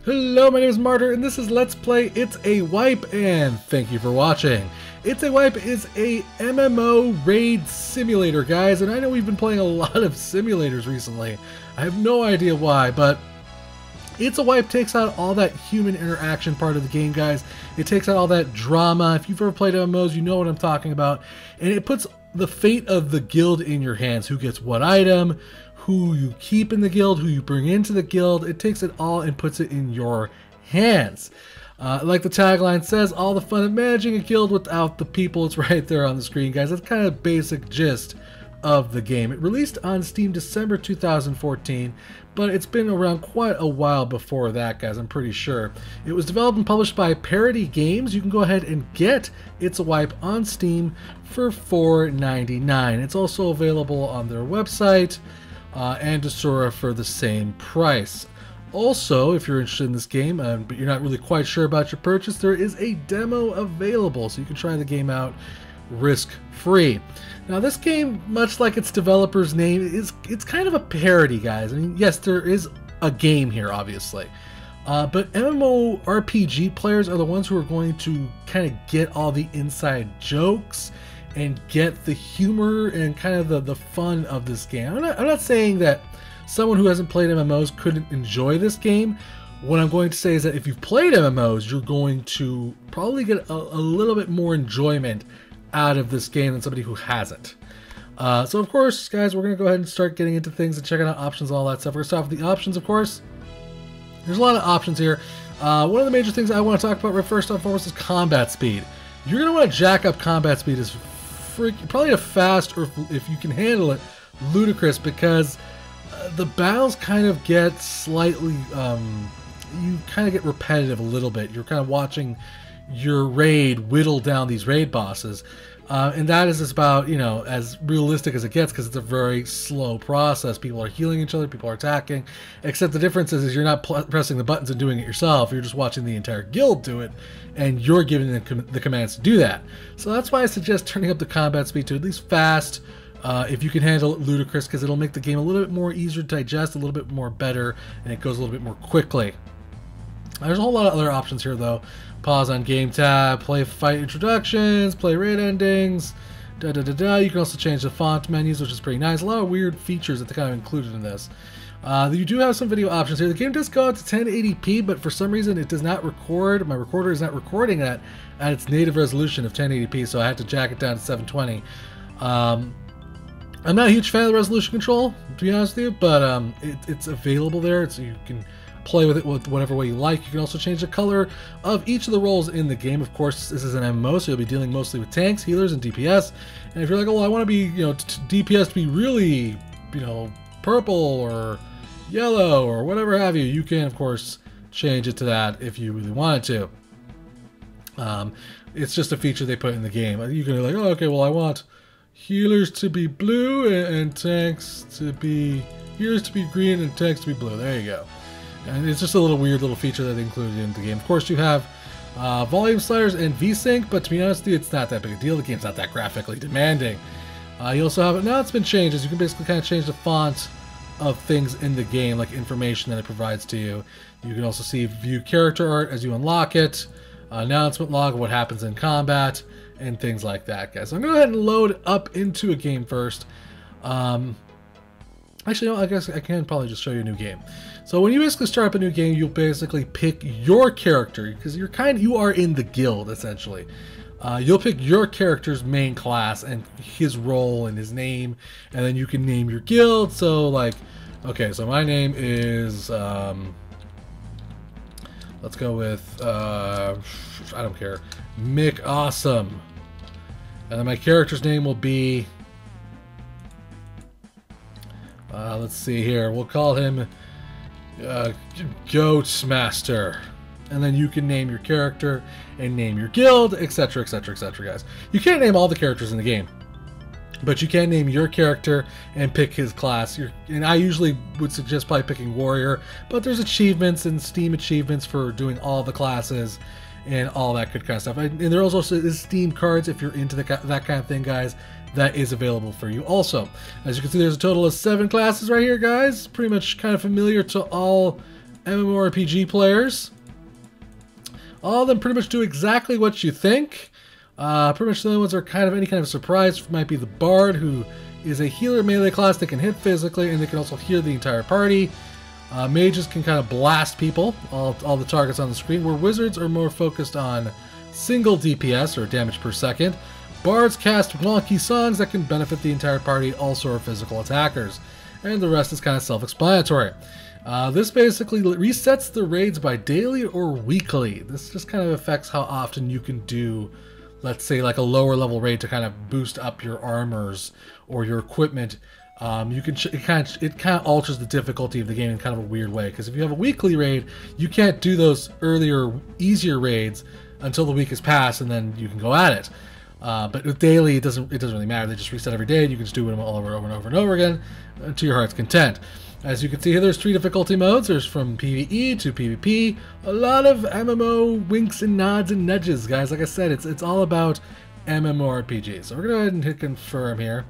Hello, my name is Martyr, and this is Let's Play It's a Wipe, and thank you for watching. It's a Wipe is a MMO raid simulator, guys, and I know we've been playing a lot of simulators recently. I have no idea why, but It's a Wipe takes out all that human interaction part of the game, guys. It takes out all that drama. If you've ever played MMOs, you know what I'm talking about. And it puts the fate of the guild in your hands. Who gets what item, who you keep in the guild, who you bring into the guild. It takes it all and puts it in your hands. Like the tagline says, all the fun of managing a guild without the people. It's right there on the screen, guys. That's kind of basic gist of the game. It released on Steam December 2014, but it's been around quite a while before that, guys, I'm pretty sure. It was developed and published by Parody Games. You can go ahead and get It's a Wipe on Steam for $4.99. It's also available on their website and Desura for the same price. Also, if you're interested in this game, but you're not really quite sure about your purchase, there is a demo available, so you can try the game out risk-free. Now, this game, much like its developer's name, it's kind of a parody, guys. I mean, yes, there is a game here, obviously. But MMORPG players are the ones who are going to kind of get all the inside jokes and get the humor and kind of the fun of this game. I'm not saying that someone who hasn't played MMOs couldn't enjoy this game. What I'm going to say is that if you've played MMOs, you're going to probably get a little bit more enjoyment out of this game than somebody who hasn't. So of course, guys, we're going to go ahead and start getting into things and checking out options and all that stuff. We're going to start with the options, of course. There's a lot of options here. One of the major things I want to talk about right first and foremost is combat speed. You're going to want to jack up combat speed as probably a fast, or if you can handle it, ludicrous, because the battles kind of get slightly, you kind of get repetitive a little bit. You're kind of watching your raid whittle down these raid bosses. And that is just about, you know, as realistic as it gets, because it's a very slow process. People are healing each other, people are attacking, except the difference is you're not pressing the buttons and doing it yourself. You're just watching the entire guild do it, and you're giving the commands to do that. So that's why I suggest turning up the combat speed to at least fast, if you can handle it, ludicrous, because it'll make the game a little bit more easier to digest, a little bit more better, and it goes a little bit more quickly. There's a whole lot of other options here, though. Pause on game tab, play fight introductions, play raid endings, You can also change the font menus, which is pretty nice. A lot of weird features that they kind of included in this. You do have some video options here. The game does go out to 1080p, but for some reason it does not record. My recorder is not recording that at its native resolution of 1080p, so I had to jack it down to 720. I'm not a huge fan of the resolution control, to be honest with you, but it's available there, so you can play with it with whatever way you like. You can also change the color of each of the roles in the game. Of course, this is an MMO, so you'll be dealing mostly with tanks, healers, and DPS. And if you're like, oh, well, I want to be, you know, DPS to be really, you know, purple or yellow or whatever have you, you can, of course, change it to that if you really wanted to. It's just a feature they put in the game. You can be like, oh, okay, well, I want healers to be blue and tanks to be, healers to be green and tanks to be blue. There you go. And it's just a little weird little feature that they included in the game. Of course, you have volume sliders and VSync, but to be honest with you, it's not that big a deal. The game's not that graphically demanding. You also have announcement changes. You can basically kind of change the font of things in the game, like information that it provides to you. You can also see view character art as you unlock it, announcement log of what happens in combat, and things like that, guys. So I'm going to go ahead and load up into a game first. Actually, no, I guess I can probably just show you a new game. So when you basically start up a new game, you'll basically pick your character, because you are in the guild, essentially. You'll pick your character's main class and his role and his name, and then you can name your guild. So, like, okay, so my name is, let's go with, I don't care, Mick Awesome. And then my character's name will be, let's see here, we'll call him Goats Master. And then you can name your character and name your guild, etc, etc, etc, guys. You can't name all the characters in the game, but you can name your character and pick his class. And I usually would suggest probably picking Warrior, but there's achievements and Steam achievements for doing all the classes and all that good kind of stuff. And there also is Steam cards if you're into that kind of thing, guys. That is available for you also. As you can see, there's a total of 7 classes right here, guys. Pretty much kind of familiar to all MMORPG players. All of them pretty much do exactly what you think. Pretty much the only ones that are kind of any kind of surprise might be the Bard, who is a healer melee class that can hit physically, and they can also heal the entire party. Mages can kind of blast people, all the targets on the screen, where wizards are more focused on single DPS, or damage per second. Bards cast wonky songs that can benefit the entire party, also are physical attackers. And the rest is kind of self-explanatory. This basically resets the raids by daily or weekly. This just kind of affects how often you can do, let's say, like a lower level raid to kind of boost up your armors or your equipment. It kind of alters the difficulty of the game in kind of a weird way, because if you have a weekly raid, you can't do those earlier, easier raids until the week has passed, and then you can go at it. But with daily, it doesn't really matter. They just reset every day, and you can just do them all over and over and over again to your heart's content. As you can see here, there's 3 difficulty modes. There's from PvE to PvP. A lot of MMO winks and nods and nudges, guys. Like I said, it's all about MMORPG. So we're going to go ahead and hit confirm here.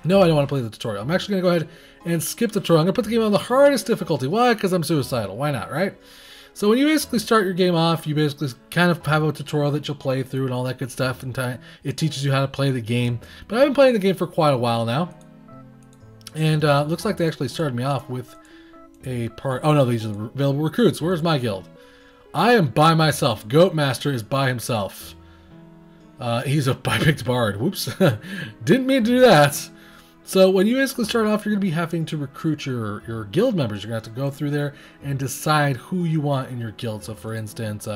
No, I don't want to play the tutorial. I'm actually going to go ahead and skip the tutorial. I'm going to put the game on the hardest difficulty. Why? Because I'm suicidal. Why not, right? So when you basically start your game off, you basically kind of have a tutorial that you'll play through and all that good stuff. And it teaches you how to play the game. But I've been playing the game for quite a while now. And looks like they actually started me off with a part. Oh no, these are the available recruits. Where's my guild? I am by myself. Goatmaster is by himself. He's a by-picked bard. Whoops. Didn't mean to do that. So when you basically start off, you're going to be having to recruit your guild members. You're going to have to go through there and decide who you want in your guild. So for instance,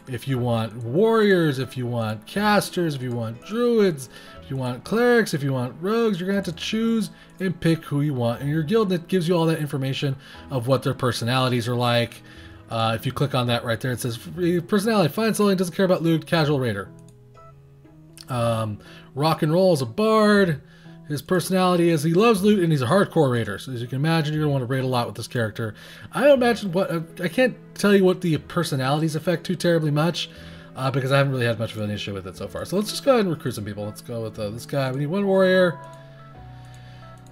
if you want warriors, if you want casters, if you want druids, if you want clerics, if you want rogues, you're going to have to choose and pick who you want in your guild. And it gives you all that information of what their personalities are like. If you click on that right there, it says personality, fine soloing, doesn't care about loot, casual raider. Rock and roll is a bard. His personality is he loves loot and he's a hardcore raider. So as you can imagine, you're going to want to raid a lot with this character. I don't imagine I can't tell you what the personalities affect too terribly much because I haven't really had much of an issue with it so far. So let's just go ahead and recruit some people. Let's go with this guy. We need 1 warrior.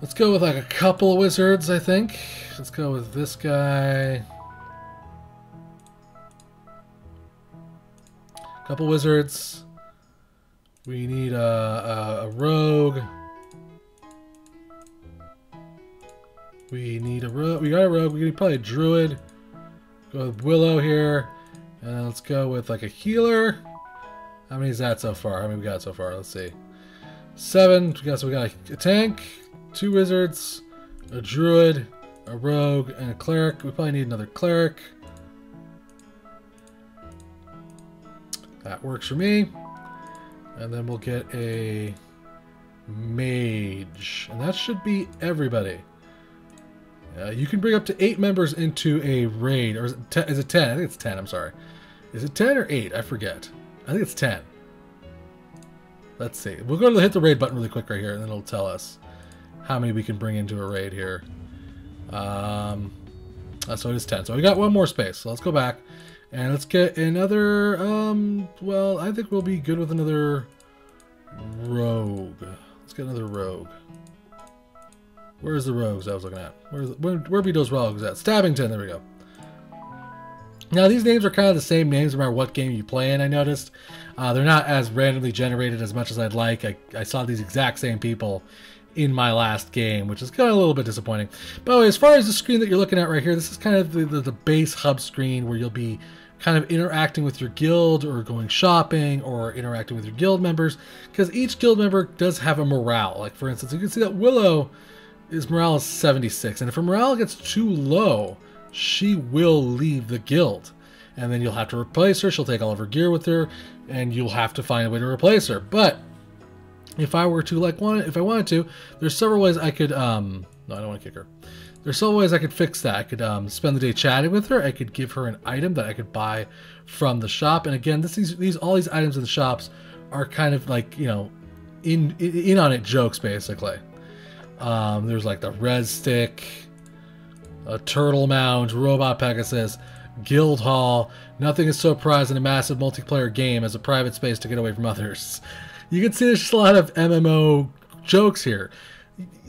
Let's go with like a couple of wizards, I think. Let's go with this guy. Couple wizards. We need a rogue. We need a rogue. We got a rogue. We need probably a druid. Go with Willow here. And let's go with like a healer. How many is that so far? How many we got so far? Let's see. 7. So we got a tank, 2 wizards, a druid, a rogue, and a cleric. We probably need another cleric. That works for me. And then we'll get a mage. And that should be everybody. You can bring up to 8 members into a raid. Or is it 10? I think it's 10, I'm sorry. Is it 10 or 8? I forget. I think it's 10. Let's see. We'll go to hit the raid button really quick right here, and then it'll tell us how many we can bring into a raid here. So it is 10. So we got 1 more space. So let's go back. And let's get another, well, I think we'll be good with another rogue. Let's get another rogue. Where's the rogues I was looking at? Where be those rogues at? Stabbington, there we go. Now, these names are kind of the same names no matter what game you play in, I noticed. They're not as randomly generated as much as I'd like. I saw these exact same people in my last game, which is kind of a little bit disappointing. By the way, as far as the screen that you're looking at right here, this is kind of the base hub screen where you'll be kind of interacting with your guild or going shopping or interacting with your guild members, because each guild member does have a morale. Like, for instance, you can see that Willow, his morale is 76, and if her morale gets too low, she will leave the guild. And then you'll have to replace her, she'll take all of her gear with her, and you'll have to find a way to replace her. But if I were to, if I wanted to, there's several ways I could, no, I don't want to kick her. There's several ways I could fix that. I could spend the day chatting with her. I could give her an item that I could buy from the shop. And again, all these items in the shops are kind of like, you know, in on it jokes, basically. There's like the res stick, a turtle mount, robot Pegasus, guild hall. Nothing is so prized in a massive multiplayer game as a private space to get away from others. You can see there's just a lot of MMO jokes here.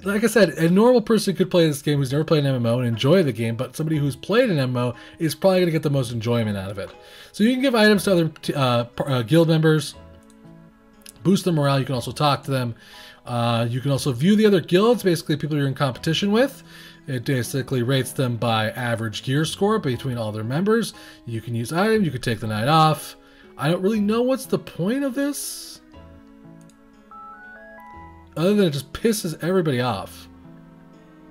like I said, a normal person could play this game who's never played an MMO and enjoy the game, but somebody who's played an MMO is probably going to get the most enjoyment out of it. So you can give items to other guild members, boost their morale. You can also talk to them. You can also view the other guilds, basically people you're in competition with. It basically rates them by average gear score between all their members. You can use items. You can take the night off. I don't really know what's the point of this, other than it just pisses everybody off.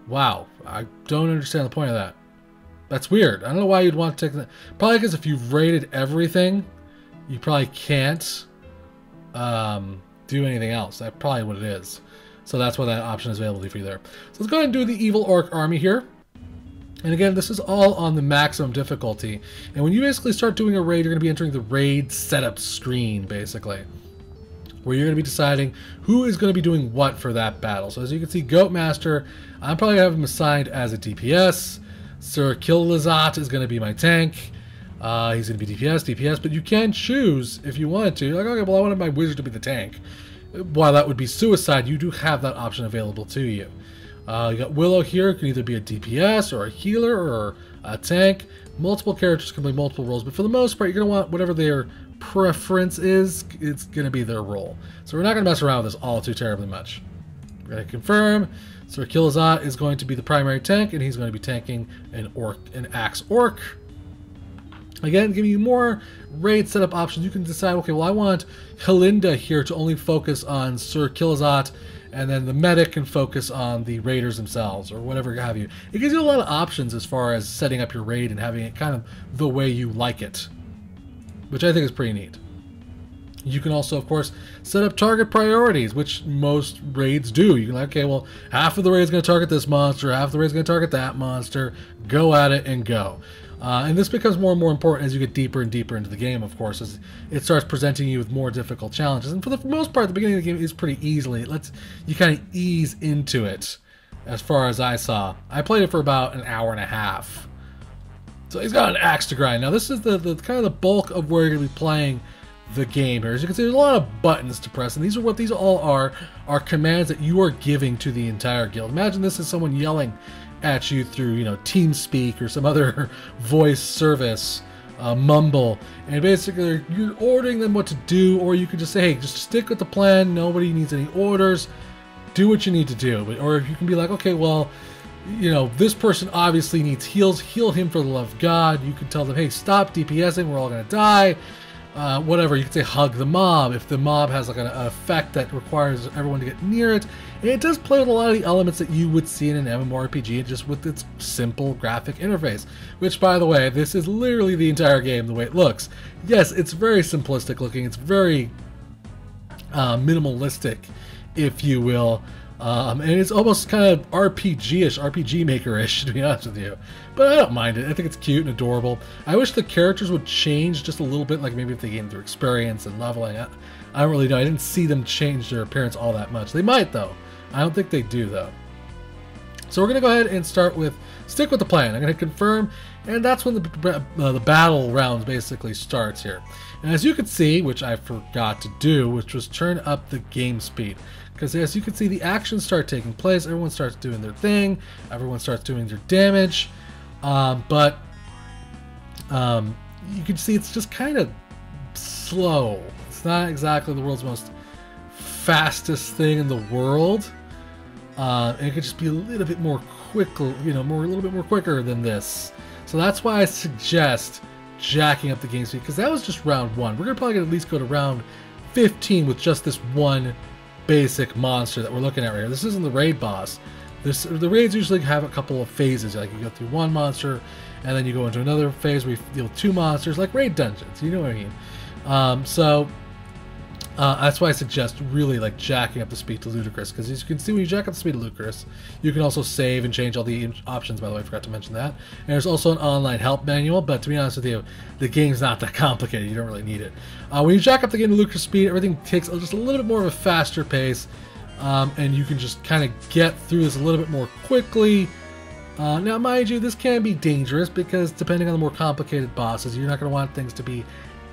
Wow, I don't understand the point of that. That's weird. I don't know why you'd want to take that. Probably because if you've rated everything, you probably can't do anything else. That's probably what it is. So that's why that option is available for you there. So let's go ahead and do the Evil Orc Army here. And again, this is all on the maximum difficulty. And when you basically start doing a raid, you're going to be entering the raid setup screen, basically, where you're going to be deciding who is going to be doing what for that battle. So as you can see, Goat Master, I'm probably going to have him assigned as a DPS. Sir Killazat is going to be my tank. He's going to be DPS, but you can choose if you wanted to. You're like, okay, well, I wanted my wizard to be the tank. While that would be suicide, you do have that option available to you. You got Willow here, can either be a DPS or a healer or a tank. Multiple characters can play multiple roles, but for the most part, you're going to want whatever their preference is, it's going to be their role. So we're not going to mess around with this all too terribly much. We're going to confirm. Sir Killazat is going to be the primary tank, and he's going to be tanking an Axe Orc. Again, giving you more raid setup options. You can decide, okay, well, I want Helinda here to only focus on Sir Killazat, and then the medic can focus on the raiders themselves, or whatever have you. It gives you a lot of options as far as setting up your raid and having it kind of the way you like it, which I think is pretty neat. You can also, of course, set up target priorities, which most raids do. You can like, okay, well, half of the raid is going to target this monster, half of the raid is going to target that monster. Go at it and go. And this becomes more and more important as you get deeper and deeper into the game, of course, as it starts presenting you with more difficult challenges. And for the most part, the beginning of the game is pretty easily. It lets you kind of ease into it, as far as I saw. I played it for about an hour and a half. So he's got an axe to grind. Now, this is the kind of the bulk of where you're going to be playing the game here. As you can see, there's a lot of buttons to press, and these are what these all are commands that you are giving to the entire guild. Imagine this is someone yelling at you through, you know, TeamSpeak or some other voice service, mumble, and basically you're ordering them what to do, or you could just say, hey, just stick with the plan, nobody needs any orders, do what you need to do. Or you can be like, okay, well, you know, this person obviously needs heals, heal him for the love of God. You can tell them, hey, stop DPSing, we're all gonna die. Whatever, you could say hug the mob if the mob has like an effect that requires everyone to get near it. And it does play with a lot of the elements that you would see in an MMORPG, just with its simple graphic interface. Which, by the way, this is literally the entire game the way it looks. Yes, it's very simplistic looking, it's very minimalistic, if you will. And it's almost kind of RPG-ish, RPG Maker-ish, to be honest with you. But I don't mind it. I think it's cute and adorable. I wish the characters would change just a little bit, like maybe if they gain their experience and leveling. I don't really know. I didn't see them change their appearance all that much. They might, though. I don't think they do, though. So we're going to go ahead and start with, stick with the plan. I'm going to confirm, and that's when the battle round basically starts here. And as you can see, which I forgot to do, which was turn up the game speed. Because as you can see, the actions start taking place, everyone starts doing their thing, everyone starts doing their damage, but you can see it's just kind of slow. It's not exactly the world's most fastest thing in the world, and it could just be a little bit more quicker, you know, a little bit more quicker than this. So that's why I suggest jacking up the game speed, because that was just round 1. We're gonna probably at least go to round 15 with just this one basic monster that we're looking at right here. This isn't the raid boss. The raids usually have a couple of phases. Like you go through one monster, and then you go into another phase where you deal with 2 monsters, like raid dungeons. You know what I mean? That's why I suggest really like jacking up the speed to ludicrous, because as you can see, when you jack up the speed to ludicrous, you can also save and change all the options. By the way, I forgot to mention that. And there's also an online help manual, but to be honest with you, the game's not that complicated. You don't really need it. When you jack up the game to ludicrous speed, everything takes just a little bit more of a faster pace, and you can just kind of get through this a little bit more quickly. Now, mind you, this can be dangerous, because depending on the more complicated bosses, you're not going to want things to be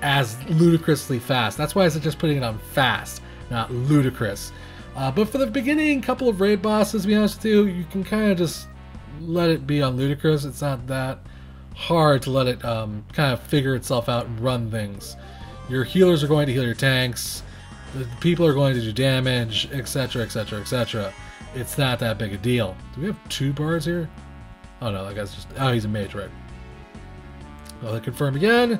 as ludicrously fast. That's why I suggest putting it on fast, not ludicrous. But for the beginning couple of raid bosses, to be honest with you, you can kind of just let it be on Ludicrous. It's not that hard to let it kind of figure itself out and run things. Your healers are going to heal your tanks, the people are going to do damage, etc, etc, etc. It's not that big a deal. Do we have 2 bards here? Oh no, that guy's just... oh, he's a mage, right. Well, they confirm again.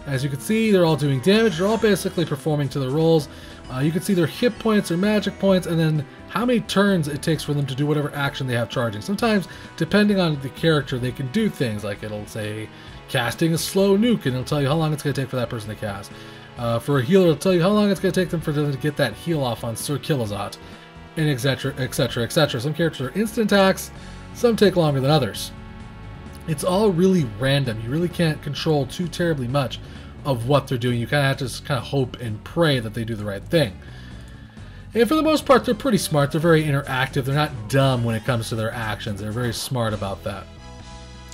As you can see, they're all doing damage. They're all basically performing to their roles. You can see their hit points, their magic points, and then how many turns it takes for them to do whatever action they have charging. Sometimes, depending on the character, they can do things like it'll say casting a slow nuke, and it'll tell you how long it's going to take for that person to cast. For a healer, it'll tell you how long it's going to take them for them to get that heal off on Sir Kilazot, and etc, etc, etc. Some characters are instant attacks, some take longer than others. It's all really random. You really can't control too terribly much of what they're doing. You kind of have to just kind of hope and pray that they do the right thing. And for the most part, they're pretty smart. They're very interactive. They're not dumb when it comes to their actions. They're very smart about that.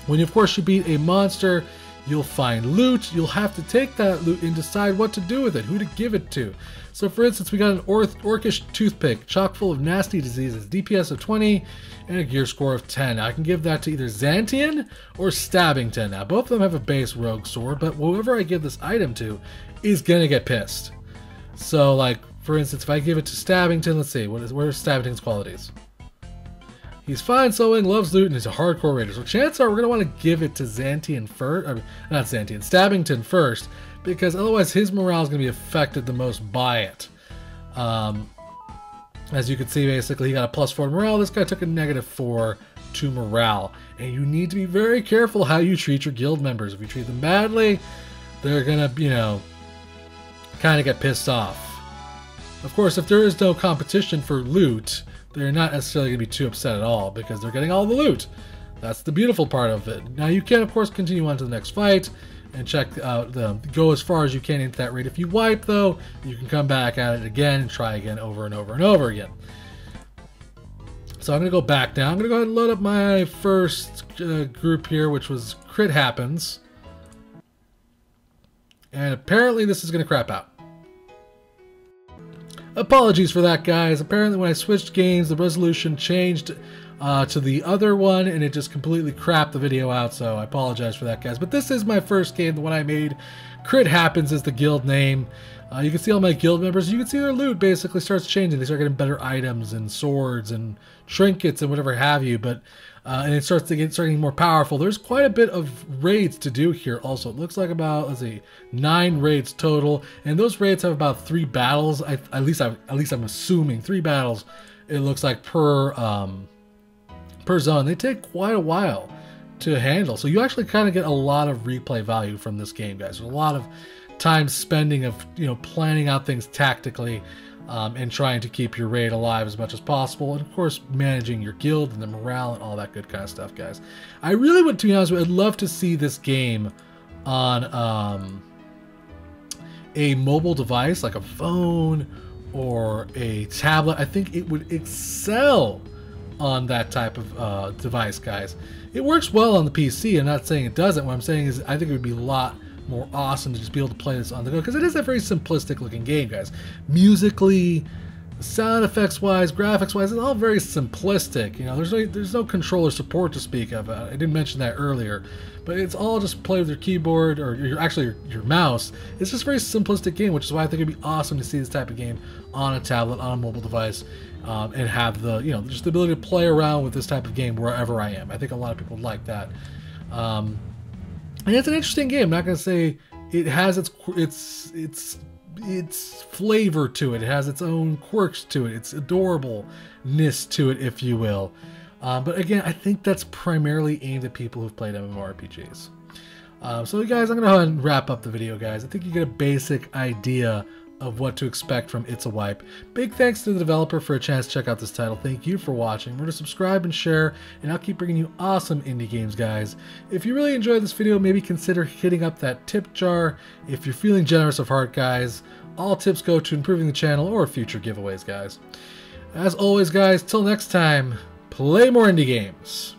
When, of course, you beat a monster, you'll find loot. You'll have to take that loot and decide what to do with it, who to give it to. So, for instance, we got an orcish toothpick, chock full of nasty diseases, DPS of 20, and a gear score of 10. Now, I can give that to either Xantian or Stabbington. Now, both of them have a base rogue sword, but whoever I give this item to is going to get pissed. So, like, for instance, if I give it to Stabbington, let's see, what are Stabbington's qualities? He's fine sewing, loves loot, and he's a hardcore raider. So chances are we're going to want to give it to Xantian first, I mean, not Xantian, Stabbington first, because otherwise his morale is going to be affected the most by it. As you can see, basically, he got a +4 to morale. This guy took a -4 to morale. And you need to be very careful how you treat your guild members. If you treat them badly, they're going to, you know, kind of get pissed off. Of course, if there is no competition for loot, they're not necessarily going to be too upset at all because they're getting all the loot. That's the beautiful part of it. Now, you can, of course, continue on to the next fight and check out go as far as you can into that raid. If you wipe, though, you can come back at it again and try again over and over and over again. So I'm going to go back now. I'm going to go ahead and load up my first group here, which was Crit Happens. And apparently this is going to crap out. Apologies for that, guys. Apparently when I switched games, the resolution changed to the other one, and it just completely crapped the video out, so I apologize for that, guys. But this is my first game, the one I made. Crit Happens is the guild name. You can see all my guild members. You can see their loot basically starts changing. They start getting better items and swords and trinkets and whatever have you, but and it starts getting more powerful. There's quite a bit of raids to do here also. It looks like about, let's see, 9 raids total, and those raids have about 3 battles. At least I'm assuming 3 battles, it looks like per zone. They take quite a while to handle, so you actually kind of get a lot of replay value from this game, guys. There's a lot of time spending of, you know, planning out things tactically and trying to keep your raid alive as much as possible, and of course managing your guild and the morale and all that good kind of stuff, guys. I really would, to be honest with you, I'd love to see this game on a mobile device like a phone or a tablet. I think it would excel on that type of device, guys. It works well on the PC. I'm not saying it doesn't. What I'm saying is I think it would be a lot more awesome to just be able to play this on the go, because it is a very simplistic looking game, guys. Musically, sound effects wise, graphics wise, it's all very simplistic. You know, there's no controller support to speak of. I didn't mention that earlier, but it's all just play with your keyboard or your mouse. It's just a very simplistic game, which is why I think it'd be awesome to see this type of game on a tablet, on a mobile device, and have the, you know, just the ability to play around with this type of game wherever I am. I think a lot of people would like that. And it's an interesting game. I'm not going to say it has its flavor to it. It has its own quirks to it. Its adorableness to it, if you will. But again, I think that's primarily aimed at people who've played MMORPGs. So guys, I'm going to go ahead and wrap up the video, guys. I think you get a basic idea of what to expect from It's a Wipe. Big thanks to the developer for a chance to check out this title. Thank you for watching. Remember to subscribe and share, and I'll keep bringing you awesome indie games, guys. If you really enjoyed this video, maybe consider hitting up that tip jar. If you're feeling generous of heart, guys, all tips go to improving the channel or future giveaways, guys. As always, guys, till next time, play more indie games.